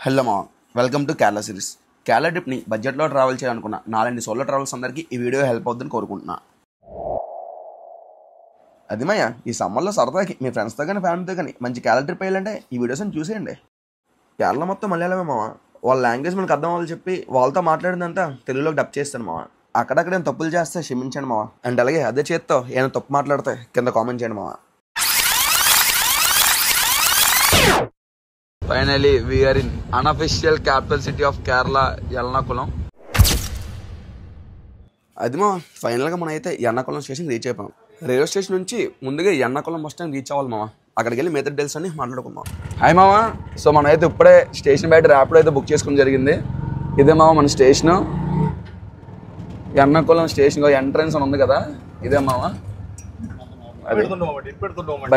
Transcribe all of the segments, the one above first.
Hello మా welcome to Kerala series. Kerala ట్రిప్ని బడ్జెట్లో ట్రావెల్ చేయాలనుకున్న నాలాంటి సోలో ట్రావెల్స్ అందరికీ ఈ వీడియో హెల్ప్ అవుతుందని కోరుకుంటున్నా. అది మాయ ఈ సమ్మర్లో సరదాకి మీ ఫ్రెండ్స్తో కానీ ఫ్యామిలీతో కానీ మంచి కేరళ ట్రిప్ వేయాలంటే ఈ వీడియోస్ని చూసేయండి. కేరళ మొత్తం మలయాళమే మామ. వాళ్ళ లాంగ్వేజ్ మనకు అర్థం అవ్వాలి చెప్పి వాళ్ళతో మాట్లాడిందంతా తెలుగులోకి డబ్ చేస్తాను మామ. అక్కడక్కడ ఏం తప్పులు చేస్తే క్షమించండి మామ. అండ్ అలాగే అదే చేత్తో ఏమైనా తప్పు మాట్లాడితే కింద కామెంట్ చేయండి మామ. Finally, we are in unofficial capital city of Kerala, Ernakulam. అది మా ఫైనల్గా మనం అయితే ఎర్నాకుళం స్టేషన్ రీచ్ అయిపోయాం. రైల్వే స్టేషన్ నుంచి ముందుగా ఎర్నాకుళం బస్ స్టాండ్ రీచ్ అవ్వాలి మామ. అక్కడికి వెళ్ళి మిగతా డీటెయిల్స్ అన్ని మాట్లాడుకుందాం. హాయ్ మామ. సో మనం అయితే ఇప్పుడే స్టేషన్ బయట ర్యాపిడో అయితే బుక్ చేసుకోవడం జరిగింది. ఇదే మామ మన స్టేషను, ఎర్నాకుళం స్టేషన్ ఎంట్రన్స్ అని ఉంది కదా, ఇదే మామ.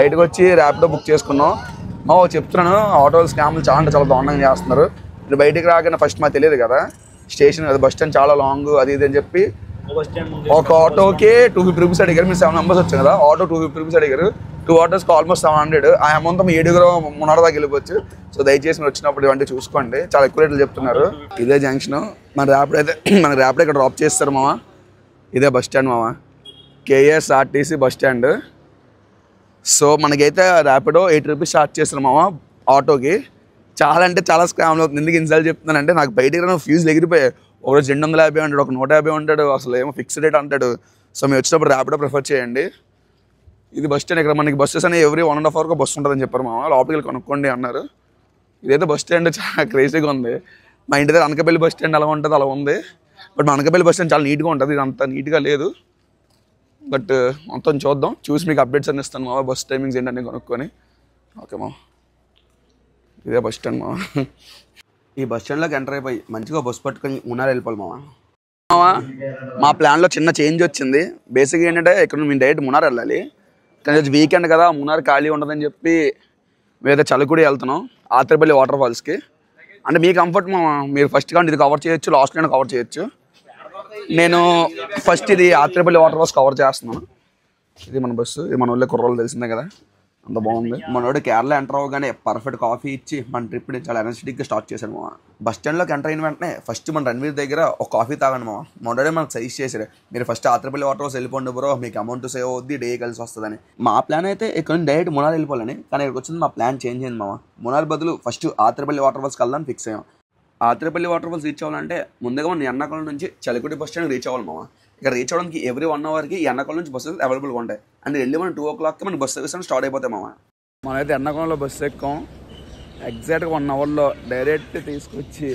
బయటకు వచ్చి ర్యాపిడో బుక్ చేసుకున్నాం. చెప్తున్నాను, ఆటోలు స్కామ్లు చాలా దారుణంగా చేస్తున్నారు. ఇప్పుడు బయటికి రాగానే ఫస్ట్ మాకు తెలియదు కదా స్టేషన్, అది బస్ స్టాండ్ చాలా లాంగ్ అది ఇది అని చెప్పి ఒక ఆటోకి 250 రూపీస్ అడిగారు. మీరు 7 మెంబర్స్ వచ్చాం కదా, ఆటో 250 రూపీస్ అడిగారు. 2 ఆటోస్కి ఆల్మోస్ట్ 700. ఆ అమౌంట్ మీ 7 మున్నార దాకా వెళ్ళిపోవచ్చు. సో దయచేసి మీరు వచ్చినప్పుడు ఇవన్నీ చూసుకోండి, చాలా ఎక్కువ రేట్లు చెప్తున్నారు. ఇదే జంక్షన్ మన ర్యాపిడో అయితే మన ర్యాపిడో ఇక్కడ డ్రాప్ చేస్తారు మామ. ఇదే బస్ స్టాండ్ మామ, కేఎస్ఆర్టీసీ బస్ స్టాండ్. సో మనకైతే ర్యాపిడో 8 రూపీస్ చార్జ్ చేస్తారు మామ ఆటోకి. చాలా అంటే చాలా స్కామ్లు అవుతుంది. ఎందుకు ఇన్సల్ట్ చెప్తున్నానంటే నాకు బయటికి రాను ఫ్యూజ్లు ఎగిరిపోయాయి. ఒకరోజు 250 అంటాడు, ఒక 150 ఉంటాడు, అసలు ఏమో ఫిక్స్డ్ రేట్ అంటాడు. సో మీరు వచ్చినప్పుడు ర్యాపిడో ప్రిఫర్ చేయండి. ఇది బస్ స్టాండ్. ఇక్కడ మనకి బస్సెస్ అనేవి ఎవ్రీ 1.5 అవర్కి బస్సు ఉంటుందని చెప్పారు మామ. లోపలికి వెళ్ళి కొనుక్కోండి అన్నారు. ఇదైతే బస్ స్టాండ్ చాలా క్రేజీగా ఉంది. మా ఇంటి దగ్గర అనకాపల్లి బస్ స్టాండ్ ఎలా ఉంటుంది అలా ఉంది. బట్ మా అనకాపల్లి బస్ స్టాండ్ చాలా నీట్గా ఉంటుంది, ఇది అంత నీట్గా లేదు. బట్ మొత్తం చూద్దాం, చూసి మీకు అప్డేట్స్ అన్ని ఇస్తాను మా. బస్ టైమింగ్స్ ఏంటని కొనుక్కొని. ఓకే మా, ఇదే బస్ స్టాండ్ మా. ఈ బస్ స్టాండ్లోకి ఎంటర్ అయిపోయి మంచిగా బస్సు పట్టుకొని మున్నార్ వెళ్ళిపోవాలి మామ. మా ప్లాన్లో చిన్న చేంజ్ వచ్చింది. బేసిక్గా ఏంటంటే ఇక్కడ మేము డైరెక్ట్ మున్నార్ వెళ్ళాలి, కానీ వీకెండ్ కదా మున్నార్ ఖాళీ ఉండదని చెప్పి మేమైతే చలకుడి వెళ్తున్నాం, ఆత్రేపల్లి వాటర్ ఫాల్స్కి. అంటే మీ కంఫర్ట్ మా, మీరు ఫస్ట్ కానీ ఇది కవర్ చేయొచ్చు, లాస్ట్లో కవర్ చేయొచ్చు. నేను ఫస్ట్ ఇది ఆత్రేపల్లి వాటర్ ఫాల్స్ కవర్ చేస్తున్నాను. ఇది మన బస్సు, ఇది మన ఊళ్ళో కుర్రోళ్ళు తెలిసిందే కదా, అంత బాగుంది. మనోడు కేరళ ఎంటర్ అవ్వగానే పర్ఫెక్ట్ కాఫీ ఇచ్చి మన ట్రిప్ని చాలా ఎనర్జెటిక్గా స్టార్ట్ చేశాడు మామ. బస్ స్టాండ్లోకి ఎంటర్ అయిన వెంటనే ఫస్ట్ మన రణవీర్ దగ్గర ఒక కాఫీ తాగండి మామ. మనోడే మనకు సజెస్ట్ చేశారు, మీరు ఫస్ట్ ఆత్రేపల్లి వాటర్ ఫాల్స్ వెళ్ళిపోండి బ్రో, మీకు అమౌంట్ సేవ్ అవుద్ది, డే కలిసి వస్తుందని. మా ప్లాన్ అయితే ఇక్కడ నుంచి డైరెక్ట్ మునార్ వెళ్ళిపోవాలని, కానీ ఇక్కడికి వచ్చింది మా ప్లాన్ చేంజ్ అయింది మామ. మునార్ బదులు ఫస్ట్ ఆత్రేపల్లి వాటర్ ఫాల్స్కి వెళ్దాం ఫిక్స్ అయ్యాం. ఆత్రేపల్లి వాటర్ ఫాల్స్ రీచ్ అవ్వాలంటే ముందుగా మనం ఎర్నాకుళం నుంచి చలకుడి బస్ స్టాండ్ రీచ్ అవ్వాలి మామ. ఇక్కడ రీచ్ అవ్వడానికి ఎవ్రీ 1 అవర్కి ఎర్నాకుళం నుంచి బస్సెస్ అవైలబుల్గా ఉంటాయి. అండ్ వెళ్ళి మనం 2 o'clockకి మనకి బస్ సర్వీస్ అని స్టార్ట్ అయిపోతాయి మామ. మనమైతే ఎర్నాకుళంలో బస్సు ఎక్కాం. ఎగ్జాక్ట్గా 1 అవర్లో డైరెక్ట్ తీసుకొచ్చి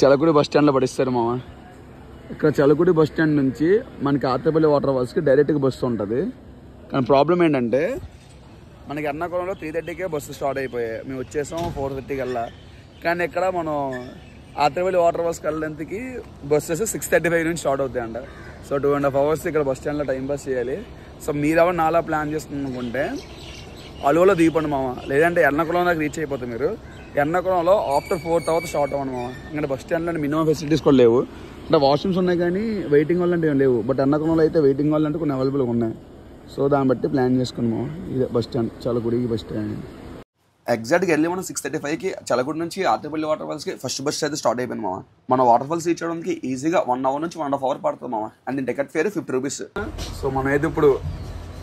చలకుడి బస్ స్టాండ్లో పడిస్తారు మామ. ఇక్కడ చలకుడి బస్ స్టాండ్ నుంచి మనకి ఆత్రేపల్లి వాటర్ ఫాల్స్కి డైరెక్ట్గా బస్సు ఉంటుంది. కానీ ప్రాబ్లం ఏంటంటే మనకి ఎర్నాకుళంలో 3:30కే బస్సు స్టార్ట్ అయిపోయాయి, మేము వచ్చేసాం 4:30 కల్లా. కానీ ఇక్కడ మనం ఆత్రేపల్లి వాటర్ ఫాల్స్కి వెళ్ళడానికి బస్సెస్ 6:35 నుంచి స్టార్ట్ అవుతాయి అంట. సో 2.5 hours ఇక్కడ బస్ స్టాండ్లో టైం పాస్ చేయాలి. సో మీరు ఎవరు నాలా ప్లాన్ చేస్తుంది అనుకుంటే అలువలో దిగిపోండి మామ, లేదంటే ఎర్నాకుళం దాకా రీచ్ అయిపోతాయి మీరు. ఎర్నాకుళంలో ఆఫ్టర్ 4 తర్వాత స్టార్ట్ అవ్వండి మామ. ఎందుకంటే బస్ స్టాండ్లో మినిమం ఫెసిలిటీస్ కూడా లేవు. అంటే వాష్రూమ్స్ ఉన్నాయి కానీ వెయిటింగ్ హాల్ అంటే ఏం లేవు. బట్ ఎర్నాకుళంలో అయితే వెయిటింగ్ హాల్ అంటే కొన్ని అవైలబుల్గా ఉన్నాయి. సో దాన్ని బట్టి ప్లాన్ చేసుకుని మామ. ఇదే bus stand, Chalakudy bus stand. ఎగ్జాక్ట్గా వెళ్ళి మనం 6:35కి చలకుడి నుంచి ఆత్రేపల్లి వాటర్ ఫాల్స్కి ఫస్ట్ బస్ అయితే స్టార్ట్ అయిపోయింది మామ. మన వాటర్ ఫాల్స్ రీచ్ అవ్వడానికి ఈజీగా 1 hour నుంచి 1.5 hours పడుతుంది మామ. And ticket fair 50 rupees. So మనం అయితే ఇప్పుడు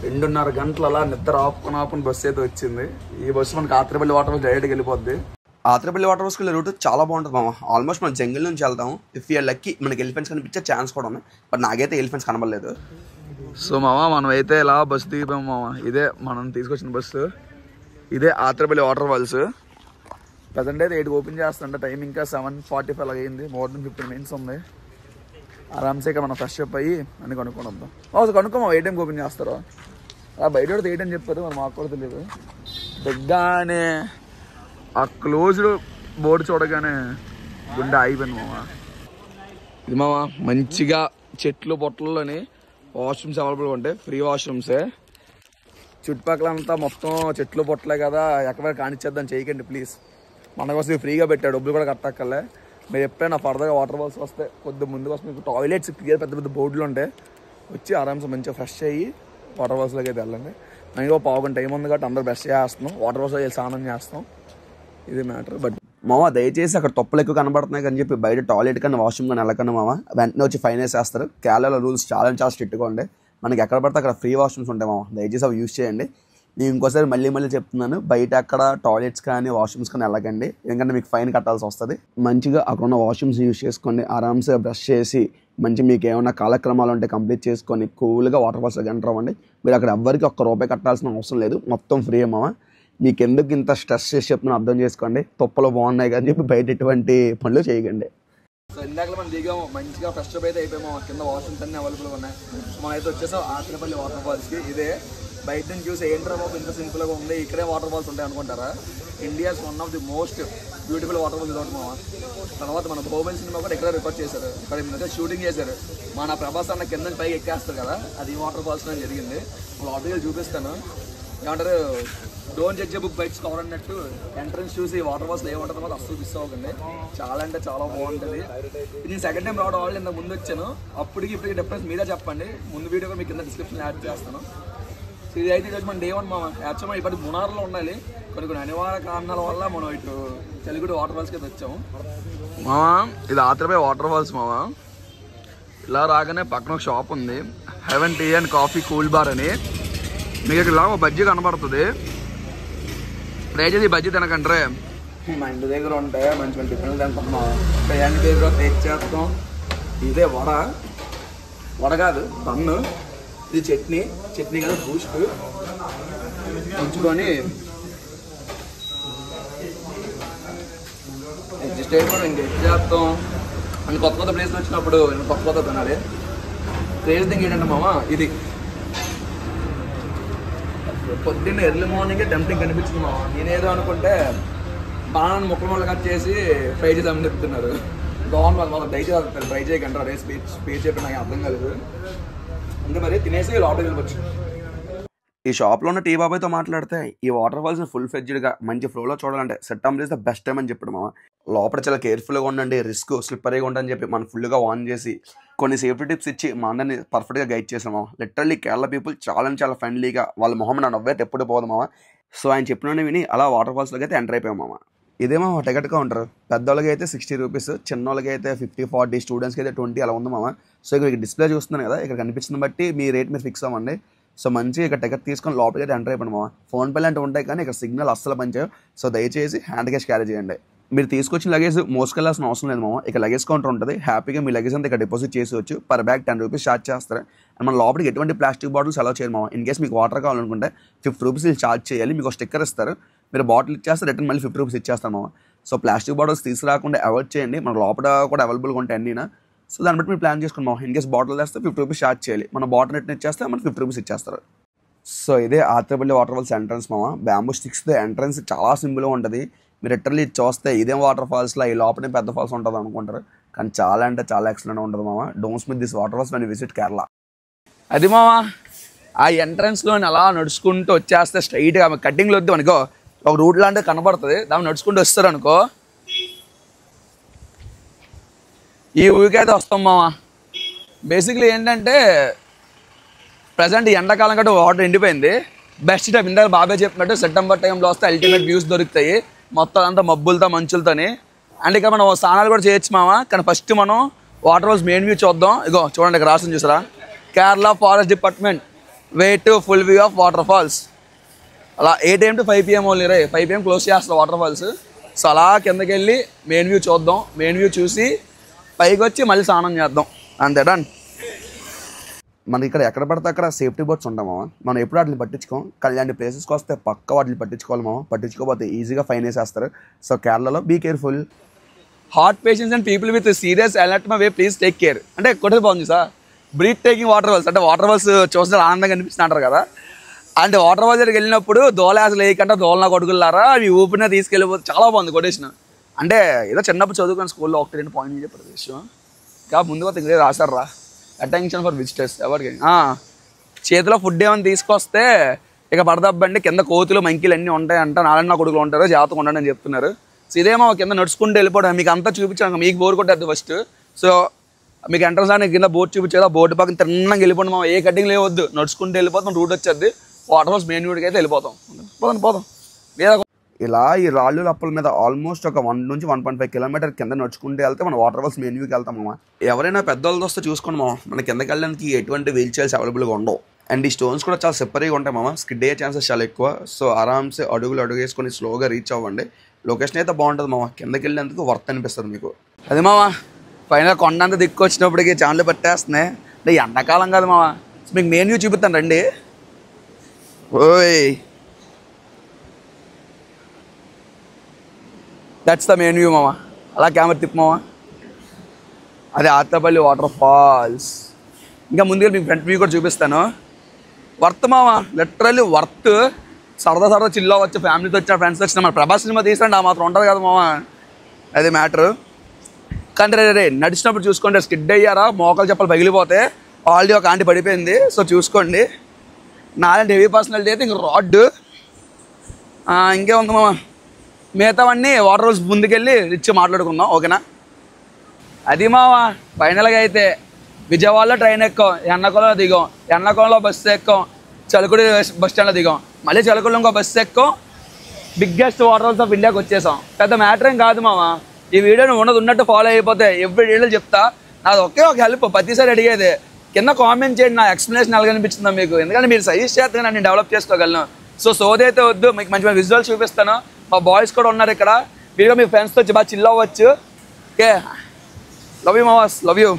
2.5 గంటలు అలా నిద్ర ఆపుకుని బస్సు అయితే వచ్చింది. ఈ బస్సు మనకి ఆత్రేపల్లి వాటర్ ఫాల్స్ డైరెక్ట్గా వెళ్ళిపోద్ది. ఆత్రేపల్లి వాటర్ ఫాల్స్కి వెళ్ళే రూట్ చాలా బాగుంటుంది మామ. ఆల్మోస్ట్ మనం జంగిల్ నుంచి వెళ్తాం. ఇఫ్ యూఆర్ లక్కీ మనకి ఎలిఫెంట్స్ కనిపించే ఛాన్స్ కూడా ఉంది, బట్ నాకైతే ఎలిఫెంట్స్ కనబడలేదు. సో మామ మనం అయితే ఇలా బస్సు దిగిపోయాం మామ. ఇదే మనం తీసుకొచ్చిన బస్సు, ఇదే ఆత్రేపల్లి వాటర్ ఫాల్స్. ప్రజెంట్ అయితే 8కి ఓపెన్ చేస్తుంటే టైం ఇంకా 7:45 అలాగ అయింది. మోర్ దెన్ 15 minutes ఉంది. ఆరామ్సే ఇక్కడ మనం ఫ్రెష్ అప్ అయ్యి అన్ని కొనుక్కొని వద్దాం. కనుక్కోమా ఏ టైంకి ఓపెన్ చేస్తారో. అలా బయట కూడా 8 అని చెప్పారు, మరి మాకు కూడా తెలియదు. దగ్గరనే ఆ క్లోజ్డ్ బోర్డు చూడగానే గుండె ఆగిపోయింది మామ. ఇది మామ మంచిగా చెట్లు పొట్టల్లోని వాష్రూమ్స్ అవైలబుల్గా ఉంటాయి, ఫ్రీ వాష్రూమ్సే. చుట్టుపక్కల అంతా మొత్తం చెట్లు పొట్టలే కదా, ఎక్కడ కానిచ్చేద్దాం చేయకండి ప్లీజ్. మన కోసం ఫ్రీగా పెట్టాడు, డబ్బులు కూడా కట్టక్కర్లే. మీరు ఎప్పుడైనా ఫర్దర్గా వాటర్ ఫాల్స్ వస్తే కొద్దిగా ముందు కోసం మీకు టాయిలెట్స్ క్లియర్ పెద్ద పెద్ద బోర్డులు ఉంటాయి. వచ్చి ఆరామ్స్ మంచిగా ఫ్రెష్ అయ్యి వాటర్ ఫాల్స్లోకి అయితే వెళ్ళండి. మనకి 1 గంట టైం ఉంది కాబట్టి అందరూ బెస్ట్ చేస్తున్నాం, వాటర్ ఫాల్స్లో వెళ్ళి స్నానం చేస్తాం. ఇది మ్యాటర్. బట్ మామ దయచేసి అక్కడ తొప్పలు ఎక్కువ కనబడుతున్నాయి అని చెప్పి బయట టాయిలెట్ కానీ వాష్రూమ్ కానీ వెళ్ళకండి మామ, వెంటనే వచ్చి ఫైన్ వేసేస్తారు. కేరళలో రూల్స్ చాలా చాలా స్ట్రిక్ట్గా ఉంటాయి. మనకి ఎక్కడ పడితే అక్కడ ఫ్రీ వాష్రూమ్స్ ఉంటాయి మామ, దయచేసి అవి యూజ్ చేయండి. నేను ఇంకోసారి మళ్ళీ చెప్తున్నాను, బయట అక్కడ టాయిలెట్స్ కానీ వాష్రూమ్స్ కానీ వెళ్ళకండి, ఎందుకంటే మీకు ఫైన్ కట్టాల్సి వస్తుంది. మంచిగా అక్కడ ఉన్న వాష్రూమ్స్ యూజ్ చేసుకోండి, ఆరామ్సే బ్రష్ చేసి మంచి మీకు ఏమైనా కాలక్రమాలు ఉంటే కంప్లీట్ చేసుకొని కూల్గా వాటర్ ఫాల్స్లోకి ఎంటర్ అవ్వండి. మీరు అక్కడ ఎవ్వరికి ₹1 కట్టాల్సిన అవసరం లేదు, మొత్తం ఫ్రీ మామ. మీకు ఎందుకు ఇంత స్ట్రెస్ చేసి చెప్తున్నా అర్థం చేసుకోండి. తొప్పలు బాగున్నాయి కానీ చెప్పి బయట ఎటువంటి పనులు చేయకండి. సో ఇందాక మనం దిగాము, మంచిగా ఫ్రెష్ అప్ అయితే అయిపోయాము. కింద వాష్రూమ్స్ అన్నీ అవైలబుల్గా ఉన్నాయి. మనం అయితే వచ్చేసాం ఆత్రేపల్లి వాటర్ ఫాల్స్కి. ఇదే బయట నుంచి చూసి ఏంట్రా బాబు ఇంత సింపుల్గా ఉంది, ఇక్కడే వాటర్ ఫాల్స్ ఉంటాయి అనుకుంటారా? India's one of the most beautiful water falls ఇదొకటి మామ. తర్వాత మన బాహుబలి సినిమా కూడా ఇక్కడ రికార్డ్ చేశారు, ఇక్కడ మీద షూటింగ్ చేశారు. మన ప్రభాస్ అన్న కింద పైకి ఎక్కేస్తారు కదా, అది వాటర్ ఫాల్స్ అని జరిగింది. లోపలికి చూపిస్తాను. ఏమంటారు, don't judge book by its cover అన్నట్టు ఎంట్రన్స్ చూసి వాటర్ ఫాల్స్లో ఏముంటుందో మాత్రం అస్సలు మిస్ అవ్వకండి. చాలా అంటే చాలా బాగుంటుంది. నేను సెకండ్ టైం రావడం వాళ్ళు ఇంతకు ముందు వచ్చాను, అప్పటికి ఇప్పటికి డిఫరెన్స్ మీరే చెప్పండి. ముందు వీడియో కూడా మీకు కింద డిస్క్రిప్షన్ యాడ్ చేస్తాను. సో ఇది అయితే ఈరోజు మన డే 1 మామ. యాక్చువల్గా ఇప్పటి మునార్లో ఉండాలి, కొన్ని అనివార్య కారణాల వల్ల మనం ఇటు చెలిగుడి వాటర్ ఫాల్స్కి అయితే వచ్చాము మామ. ఇది ఆత్రేపల్లి వాటర్ ఫాల్స్ మామ. ఇలా రాగానే పక్కన ఒక షాప్ ఉంది, heaven tea and coffee cool bar అని. మీకు ఇక్కడ ఒక బజ్జీ కనబడుతుంది, దయచేసి బజ్జీ తినకంటే. మా ఇంటి దగ్గర ఉంటాయి మంచి మంచి టిఫిన్లు తింటున్నాం, ప్రయాణి దగ్గర తెచ్చేస్తాం. ఇదే వడ కాదు బన్ను, ఇది చట్నీ కదా బూస్ట్ ఉంచుకొని అడ్జస్ట్ అయిపోయి ఇంక చేస్తాం. అండ్ కొత్త ప్లేస్లో వచ్చినప్పుడు కొత్త తినాలి. క్రేజ్ థింగ్ ఏంటంటే మామ, ఇది పొద్దున్న ఎర్లీ మార్నింగే టెంప్టింగ్ కనిపించింది మామ. నేనేదో అనుకుంటే బాణాన్ని ముక్కలు కట్ చేసి ఫ్రై చేసి అమ్మి చెప్తున్నారు. బాగుంది మాత్రం దయచేసి ట్రై చేయకండి. అదే స్పీచ్ చెప్పి నాకు అర్థం కాలేదు, అంటే మరి తినేసి లోపలికి వెళ్ళవచ్చు. ఈ షాప్లో ఉన్న టీ బాబాయ్తో మాట్లాడితే ఈ వాటర్ ఫాల్స్ని ఫుల్ ఫ్లెడ్జ్డ్గా మంచి ఫ్లోలో చూడాలంటే September is the best time అని చెప్పాడు మామ. లోపల చాలా కేర్ఫుల్గా ఉండండి, రిస్క్ స్లిప్పరీగా ఉండని చెప్పి మనం ఫుల్గా వార్న్ చేసి కొన్ని సేఫ్టీ టిప్స్ ఇచ్చి మా అందరిని పర్ఫెక్ట్గా గైడ్ చేసాం మామ. లిటరల్లీ కేరళ పీపుల్ చాలా ఫ్రెండ్లీగా, వాళ్ళ మొహం నా నవ్వైతే ఎప్పుడు పోదు మామ. సో ఆయన చెప్పిన విని అలా వాటర్ ఫాల్స్లోకి అయితే ఎంటర్ అయిపోయాం మామ. ఇదేమో టికెట్ కౌంటర్, పెద్దవాళ్ళకి అయితే ₹60, చిన్నవాళ్ళకి అయితే 50-40, స్టూడెంట్స్కి అయితే 20 అలా ఉంది మామ. సో ఇక్కడ డిస్ప్లే చూస్తున్నాను కదా, ఇక్కడ కనిపించిన బట్టి మీ రేట్ మీరు ఫిక్స్ అవ్వండి. సో మంచిగా ఇక్కడ టికెట్ తీసుకొని లోపలికి అయితే ఎంటర్ అయిపోయింది మామ. ఫోన్పే లాంటివి ఉంటాయి కానీ ఇక్కడ సిగ్నల్ అస్సలు పనిచేయవు. సో దయచేసి హ్యాండ్ క్యాష్ క్యారీ చేయండి. మీరు తీసుకొచ్చిన లగేజ్ మోసుకెళ్ళాల్సిన అవసరం లేదు మామ. ఇక్కడ లగేజ్ కౌంటర్ ఉంటుంది, హ్యాపీగా మీ లగేజ్ అంతా ఇక్కడ డిపాజిట్ చేసేవచ్చు. పర్ బ్యాగ్ ₹10 ఛార్జ్ చేస్తారు. అండ్ మన లోపలికి ఎటువంటి ప్లాస్టిక్ బాటిల్స్ అలౌ చేయాలి మామ. ఇన్ కేస్ మీకు వాటర్ కావాలనుకుంటే ₹50 ఛార్జ్ చేయాలి. మీకు స్టిక్కర్ ఇస్తారు, మీరు బాటిల్ ఇచ్చేస్తే రిటర్న్ మళ్ళీ ₹50 ఇచ్చేస్తాం మామ. సో ప్లాస్టిక్ బాటిల్స్ తీసుకురాకుండా అవాయిడ్ చేయండి. మన లోపల కూడా అవైలబుల్గా ఉంటాయి అన్నీనా. సో దాన్ని బట్టి మీరు ప్లాన్ చేసుకుని మామ. ఇన్ కేస్ బాటిల్ తెస్తే ₹50 ఛార్జ్ చేయాలి, మన బాటిల్ రిటర్న్ ఇచ్చేస్తే మనకి ₹50 ఇచ్చేస్తారు. సో ఇదే ఆత్రేపల్లి వాటర్ ఫాల్స్ ఎంట్రన్స్ మామ. బ్యాంబూ స్టిక్స్తో ఎంట్రన్స్ చాలా సింపుల్గా ఉంటుంది. మీరు లిటరల్లీ చూస్తే ఇదేం వాటర్ ఫాల్స్లో ఈ లోపలే పెద్ద ఫాల్స్ ఉంటుంది అనుకుంటారు, కానీ చాలా అంటే చాలా ఎక్సలెంట్ ఉంటుంది మామ. Don't miss this water falls when you visit Kerala. అది మామ, ఆ ఎంట్రన్స్లో అలా నడుచుకుంటూ వచ్చేస్తే స్ట్రైట్గా కట్టింగ్లో వద్దు అనుకో, ఒక రూట్ లాంటిది కనబడుతుంది, దాన్ని నడుచుకుంటూ వస్తారు అనుకో, ఈ ఊరికి అయితే వస్తాం మామ. బేసిక్లీ ఏంటంటే ప్రజెంట్ ఎండాకాలం కంటే వాటర్ ఎండిపోయింది. బెస్ట్ టైం ఇందాక బాబాయ్ చెప్పినట్టు సెప్టెంబర్ టైంలో వస్తే అల్టిమేట్ వ్యూస్ దొరుకుతాయి, మొత్తం అంతా మబ్బులతో మంచులతోని. అండ్ ఇక్కడ మనం స్నానాలు కూడా చేయొచ్చు మామ. కానీ ఫస్ట్ మనం వాటర్ ఫాల్స్ మెయిన్ వ్యూ చూద్దాం. ఇగో చూడండి, ఇక్కడ రాసిన చూసారా, Kerala forest department way to full view of water falls. అలా 8 AM to 5 PM ఓన్లీ రే, 5 PM క్లోజ్ చేస్తారు వాటర్ ఫాల్స్. సో అలా కిందకి వెళ్ళి మెయిన్ వ్యూ చూద్దాం. మెయిన్ వ్యూ చూసి పైకి వచ్చి మళ్ళీ స్నానం చేద్దాం, అంతే డన్. మనకి ఇక్కడ ఎక్కడ పడితే అక్కడ సేఫ్టీ బోర్డ్స్ ఉంటాం మామ. మనం ఎప్పుడు వాటిని పట్టించుకోం, కానీ ఇలాంటి ప్లేసెస్కి వస్తే పక్క వాటిని పట్టించుకోవాలి మామ. పట్టించుకోకపోతే ఈజీగా ఫైన్ వేసేస్తారు. సో కేరళలో be careful. Heart patients and people with serious alert way please take care. అంటే కొట్టేది బాగుంది sir, breath taking water falls. అంటే వాటర్ ఫాల్స్ చూస్తే ఆనందంగా అనిపిస్తుంది అంటారు కదా, అంటే వాటర్ ఫాల్స్ దగ్గరికి వెళ్ళినప్పుడు దోళాసలు వేయకుండా దోళన కొడుకులారా అవి ఊపిన తీసుకెళ్ళిపోతే చాలా బాగుంది కొటేషన్. అంటే ఏదో చిన్నప్పుడు చదువుకున్న స్కూల్లో 1-2 పాయింట్లు చెప్పారు విషయం, కాబట్టి ముందుగా ఇంగ్లీష్ రాశారా, అటెన్షన్ ఫర్ విజిటర్స్ ఎవరికి. చేతిలో ఫుడ్ ఏమైనా తీసుకొస్తే ఇక పడదబ్బండి, కింద కోతులు మంకీలు అన్నీ ఉంటాయంట, నాలన్న కొడుకులు ఉంటారు, జాగ్రత్తగా ఉండండి అని చెప్తున్నారు. సో ఇదేమో కింద నడుచుకుంటూ వెళ్ళిపోవడం, మీకు అంతా చూపించాను, మీకు బోర్ కొట్టేది ఫస్ట్. సో మీకు ఎంట్రన్స్ అని కింద బోర్డు చూపించేది, ఆ బోర్డు పక్కన తిన్నగా వెళ్ళిపోండి మామ. ఏ కటింగ్ లేవద్దు, నడుచుకుంటూ వెళ్ళిపోతాం, రూట్ వచ్చేది వాటర్ ఫాల్స్ మెయిన్ రూట్కి అయితే వెళ్ళిపోతాం. పోదాం వేరే ఇలా ఈ రాళ్ళు రప్పల మీద ఆల్మోస్ట్ ఒక 1 నుంచి 1.5 కిలోమీటర్ కింద నడుచుకుంటూ వెళ్తే మన వాటర్ ఫాల్స్ మెయిన్ వ్యూకి వెళ్తాం మామ. ఎవరైనా పెద్దవాళ్ళతో వస్తే చూసుకోండి మామ, మన కిందకి వెళ్ళడానికి ఎటువంటి వీల్ చైర్స్ అవైలబుల్గా ఉండవు. అండ్ ఈ స్టోన్స్ కూడా చాలా సెపరేట్గా ఉంటాయి మామ, స్కిడ్ అయ్యే ఛాన్సెస్ చాలా ఎక్కువ. సో ఆరామ్సే అడుగు వేసుకొని స్లోగా రీచ్ అవ్వండి. లొకేషన్ అయితే బాగుంటుంది మామ, కిందకి వెళ్ళేందుకు వర్త్ అనిపిస్తుంది మీకు. అది మామ ఫైనల్ కొండంత దిక్కు వచ్చినప్పటికి ఛానల్ పట్టేస్తున్నాయి. అంటే ఎండాకాలం కాదు మామ, మీకు మెయిన్ వ్యూ చూపిస్తాను రండి. ఓయ్ దట్స్ ద మెయిన్ వ్యూ మామ. అలా కెమెరా తిప్పు మామ, అదే ఆత్రపల్లి వాటర్ ఫాల్స్. ఇంకా ముందుగా మీకు ఫ్రంట్ వ్యూ కూడా చూపిస్తాను. వర్త్ మామ, లిటరల్లీ వర్త్. సరదా చిల్ అవ్వచ్చు, ఫ్యామిలీతో వచ్చిన ఫ్రెండ్స్ వచ్చిన. మన ప్రభాస్ సినిమా తీసండి ఆ మాత్రం ఉంటుంది కదా మామ, అదే మ్యాటర్. కానీ రే నడిచినప్పుడు చూసుకోండి, స్కిడ్ అయ్యారా మోకాలు చెప్పలు పగిలిపోతే. ఆల్రెడీ ఒక ఆంటీ పడిపోయింది, సో చూసుకోండి. నాలాంటి హెవీ పర్సనాలిటీ అయితే ఇంక రాడ్ ఇంకేముంది మామ. మిగతావన్నీ వాటర్ ఫాల్స్ ముందుకెళ్ళి రిచ్ మాట్లాడుకుందాం, ఓకేనా? అది మామ ఫైనల్గా అయితే విజయవాడలో ట్రైన్ ఎక్కాం, ఎర్నాకుళంలో దిగాం, ఎర్నాకుళంలో బస్సు ఎక్కాం, చలకుడి బస్ స్టాండ్లో దిగాం, మళ్ళీ చలకుడిలో ఇంకో బస్సు ఎక్కాం, బిగ్గెస్ట్ వాటర్ ఫాల్స్ ఆఫ్ ఇండియాకి వచ్చేసాం. పెద్ద మ్యాటర్ ఏం కాదు మామ. ఈ వీడియోని ఉన్నట్టు ఫాలో అయిపోతే ఎవ్రీ డీటెయిల్ చెప్తా. నాది ఒకే ఒక హెల్ప్, ప్రతిసారి అడిగేది కింద కామెంట్ చేయండి, నా ఎక్స్ప్లెనేషన్ ఎలా కనిపించిందో మీకు. ఎందుకంటే మీరు సజెస్ట్ చేస్తే నేను డెవలప్ చేసుకోగలను. సో సోదైతే వద్దు, మీకు మంచి మంచి విజువల్స్ చూపిస్తాను. మా బాయ్స్ కూడా ఉన్నారు ఇక్కడ, మీరు మీ ఫ్రెండ్స్తో వచ్చి బాగా చిల్ అవ్వచ్చు. ఓకే, లవ్ యూ మావాస్, love you.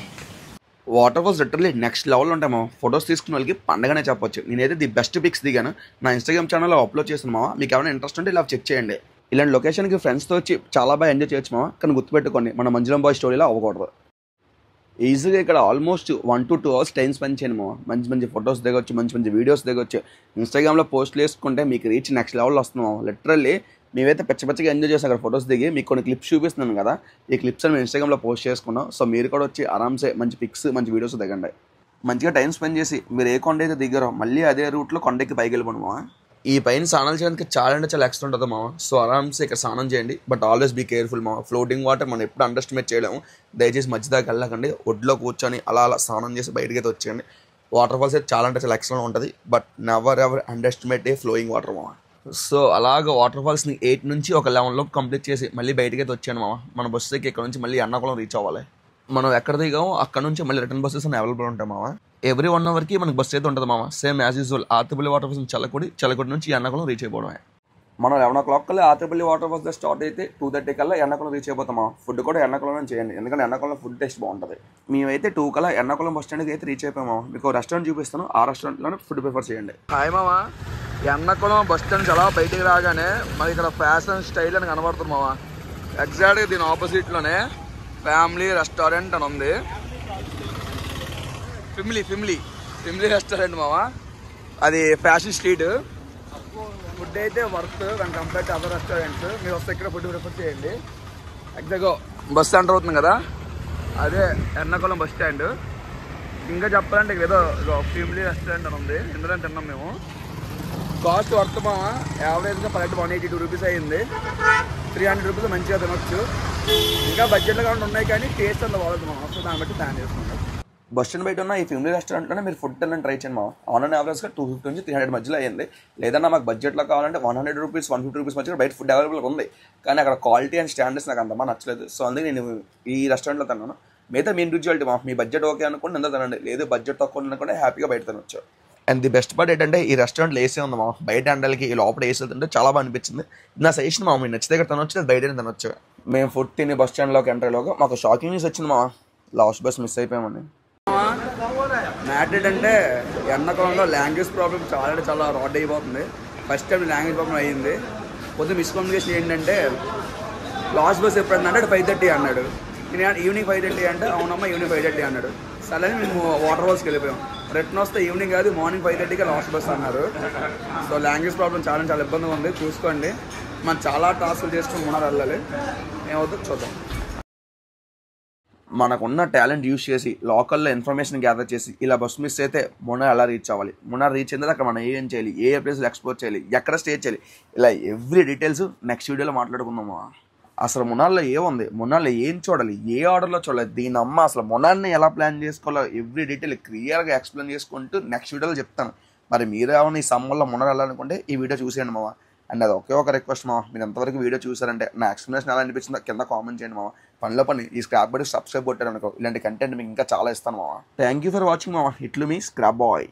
Waterfalls literally next level ఉంటాయి మామ. ఫొటోస్ తీసుకున్న వాళ్ళకి పండగనే చెప్పొచ్చు. నేనైతే ది బెస్ట్ పిక్స్ దిగాను, నా ఇన్స్టాగ్రామ్ ఛానల్లో అప్లోడ్ చేస్తాను మామ. మీకు ఏమైనా ఇంట్రెస్ట్ ఉంటే ఇలా చెక్ చేయండి. ఇలాంటి లొకేషన్కి ఫ్రెండ్స్తో వచ్చి చాలా బాగా ఎంజాయ్ చేయొచ్చు మామ. కానీ గుర్తుపెట్టుకోండి, మన మంజులం బాయ్ స్టోరీలో అవ్వకూడదు. ఈజీగా ఇక్కడ almost 1 to 2 hours time spend చేయండి మామ. మంచి ఫొటోస్ దిగొచ్చు, మంచి వీడియోస్ దిగొచ్చు. ఇన్స్టాగ్రామ్లో పోస్ట్లు వేసుకుంటే మీకు రీచ్ నెక్స్ట్ లెవెల్లో వస్తుంది మామ. లిటరల్లీ మేమైతే పిచ్చగా ఎంజాయ్ చేస్తాం అక్కడ ఫొటోస్ దిగి. మీకు కొన్ని క్లిప్స్ చూపిస్తున్నాను కదా, ఈ క్లిప్స్ అని మేము ఇన్స్టాగ్రామ్లో పోస్ట్ చేసుకున్నాం. సో మీరు కూడా వచ్చి ఆరామ్సే మంచి పిక్స్, మంచి వీడియోస్ దిగండి. మంచిగా టైం స్పెండ్ చేసి మీరు ఏ కొండ అయితే దిగారో మళ్ళీ అదే రూట్లో కొండకి పైకి వెళ్ళిపోండి మామ. ఈ పైన స్నానాలు చేయడానికి చాలా అంటే చాలా ఎక్స్ట్రా ఉంటుంది మామ. సో ఆరామ్సే ఇక్కడ స్నానం చేయండి, బట్ ఆల్వేస్ బీ కేర్ఫుల్ మామ. ఫ్లోటింగ్ వాటర్ మనం ఎప్పుడు అండర్ ఎస్టిమేట్ చేయలేము. దయచేసి మధ్యదాకా వెళ్ళకండి, ఒడ్లో కూర్చొని అలా స్నానం చేసి బయటకి అయితే వచ్చేయండి. వాటర్ ఫాల్స్ అయితే చాలా అంటే చాలా ఎక్స్ట్రా ఉంటుంది, but never ever under estimate A flowing water మామ. సో అలాగ వాటర్ ఫాల్స్ని 8 నుంచి ఒక 11 కంప్లీట్ చేసి మళ్ళీ బయటకి అయితే వచ్చాను మామ. మన బస్సు ఎక్కి ఇక్కడ నుంచి మళ్ళీ ఎర్నాకుళం రీచ్ అవ్వాలి. మనం ఎక్కడ దిగామో అక్కడ నుంచి మళ్ళీ రిటర్న్ బస్సెస్ అని అవైలబుల్ ఉంటాయి మామ. ఎవ్రీ 1 hourకి మనకి బస్సు అయితే ఉంటుంది మామ. Same as usual Athirappilly waterfalls Chalakudy నుంచి ఎర్నాకుళం రీచ్ అయిపోవడమే. మనం 11 o'clock కల్లా ఆత్రపల్లి వాటర్ ఫాల్స్ స్టార్ట్ అయితే 2:30 కల్లా ఎర్నాకుళం రీచ్ అయిపోతాం. ఫుడ్ కూడా ఎర్నాకుళం చేయండి, ఎందుకంటే ఎర్నాకుళం ఫుడ్ టేస్ట్ బాగుంటుంది. మేమైతే 2 కల్లా ఎర్నాకుళం బస్ స్టాండ్కి అయితే రీచ్ అయిపోయాము. మీకు రెస్టారెంట్ చూపిస్తాను, ఆ రెస్టారెంట్లోనే ఫుడ్ ప్రిఫర్ చేయండి. హాయ్ మామ, ఎర్నాకుళం బస్ స్టాండ్ చాలా బయటికి రాగానే మనకి ఇక్కడ ఫ్యాషన్ స్టైల్ అని కనబడుతుంది మామ. ఎగ్జాక్ట్గా దీని ఆపోజిట్లోనే ఫ్యామిలీ రెస్టారెంట్ అని ఉంది. ఫిమ్లీ రెస్టారెంట్ మామ. అది ఫ్యాషన్ స్ట్రీట్. ఫుడ్ అయితే వర్త్ దాని కంపేర్ టు అదర్ రెస్టారెంట్స్. మీరు వస్తే ఇక్కడ ఫుడ్ ప్రిఫర్ చేయండి. ఎగ్జాక్ట్గా బస్ సెంటర్ అవుతుంది కదా, అదే ఎర్నాకుళం బస్ స్టాండ్. ఇంకా చెప్పాలంటే ఏదో ఫిమ్లీ రెస్టారెంట్ అని ఉంది, ఇందులో తిన్నాం మేము. కాస్ట్ వర్త్ మామ. యావరేజ్గా పర్ 182 రూపీస్ అయ్యింది. 300 రూపీస్ మంచిగా తినొచ్చు. ఇంకా బడ్జెట్లో కాకుండా ఉన్నాయి, కానీ టేస్ట్ అంత బాగుంది మామ. సో దాన్ని బట్టి ప్లాన్ చేసుకుంటాం. బస్ స్టాండ్ బయట ఉన్న ఈ ఫిమ్లీ రెస్టారెంట్లోనే మీరు ఫుడ్ తినని ట్రై చేయండి మామ. ఆన్ యావరేజ్గా 250 నుంచి 300 మధ్యలో అయ్యింది. లేదన్నా మాకు బడ్జెట్లో కావాలంటే 100 రూపీస్ 150 రూపీస్ మధ్యలో బయట ఫుడ్ అవైలబుల్గా ఉంది. కానీ అక్కడ క్వాలిటీ అండ్ స్టాండర్డ్స్ నాకు అంతమా నచ్చలేదు. సో అందుకే నేను ఈ రెస్టారెంట్లో తిన్నాను. మిగతా మీ ఇండివిజువాలిటీ మామ. మీ బడ్జెట్ ఓకే అనుకోండి ఎంత తినండి, లేదు బడ్జెట్ తక్కువ అనుకుంటే హ్యాపీగా బయట తినొచ్చు. అండ్ ది బెస్ట్ పార్ట్ ఏంటంటే ఈ రెస్టారెంట్లో ఏసీ ఉంది మామ. బయట ఎండలకి ఈ లోపల ఏసీ తింటే చాలా బాగా అనిపించింది. నా సజెషన్ మామ, మీరు నచ్చితే ఇక్కడ తినొచ్చు, అది బయట తినొచ్చు. మేము ఫుడ్ తిని బస్ స్టాండ్లోకి ఎంట్రీలోకి మాకు షాకింగ్ న్యూస్ వచ్చింది మామ. లాస్ట్ బస్ మిస్ అయిపోయామని. మ్యాటర్ ఏంటంటే ఎర్నాకుళంలో లాంగ్వేజ్ ప్రాబ్లం చాలా రాడ్ అయిపోతుంది. ఫస్ట్ టైం లాంగ్వేజ్ ప్రాబ్లం అయ్యింది. పొద్దున మిస్కమ్యూనికేషన్ ఏంటంటే లాస్ట్ బస్ ఎప్పుడన్నా 5:30 అన్నాడు. నేను ఈవినింగ్ 5:30 అంటే అవునమ్మా ఈవినింగ్ 5:30 అన్నాడు. సరే మేము వాటర్ ఫాల్స్కి వెళ్ళిపోయాం. రిటర్న్ వస్తే ఈవినింగ్ కాదు మార్నింగ్ 5:30కి లాస్ట్ బస్ అన్నారు. సో లాంగ్వేజ్ ప్రాబ్లం చాలా ఇబ్బందిగా ఉంది. చూసుకోండి, మనం చాలా టాస్క్లు చేసుకుని మునార్ వెళ్ళాలి. ఏమవుతుందో చూద్దాం. మనకున్న టాలెంట్ యూజ్ చేసి లోకల్లో ఇన్ఫర్మేషన్ గ్యాదర్ చేసి ఇలా బస్ మిస్ అయితే మునార్ ఎలా రీచ్ అవ్వాలి, మునార్ రీచ్ అయిన అక్కడ మనం ఏం చేయాలి, ఏ ప్లేస్లో ఎక్స్ప్లోర్ చేయాలి, ఎక్కడ స్టే చేయాలి, ఇలా ఎవ్రీ డీటెయిల్స్ నెక్స్ట్ వీడియోలో మాట్లాడుకుందాము. అసలు మునార్లో ఏముంది, మునార్లో ఏం చూడాలి, ఏ ఆర్డర్లో చూడాలి, దీని అమ్మ అసలు మునార్ని ఎలా ప్లాన్ చేసుకోవాలో ఎవ్రీ డీటెయిల్ క్లియర్గా ఎక్స్ప్లెయిన్ చేసుకుంటూ నెక్స్ట్ వీడియోలో చెప్తాను. మరి మీరు ఏమైనా ఈ సమ్మర్లో మునార్ వెళ్ళాలనుకుంటే ఈ వీడియో చూసేయండి మామ. అండ్ అది ఒకే ఒక రిక్వెస్ట్ మామ, మీరు ఎంతవరకు వీడియో చూసారంటే నా ఎక్స్ప్లెనేషన్ ఎలా అనిపించిందో కింద కామెంట్ చేయండి మామ. పనిలో పని ఈ స్క్రాప్ బాయ్కి సబ్స్క్రైబ్ కొట్టారనుకో, ఇలాంటి కంటెంట్ మీకు ఇంకా చాలా ఇస్తాను మామ. థ్యాంక్ యూ ఫర్ వాచింగ్ మామ. ఇట్లు మీ స్క్రాప్ బాయ్.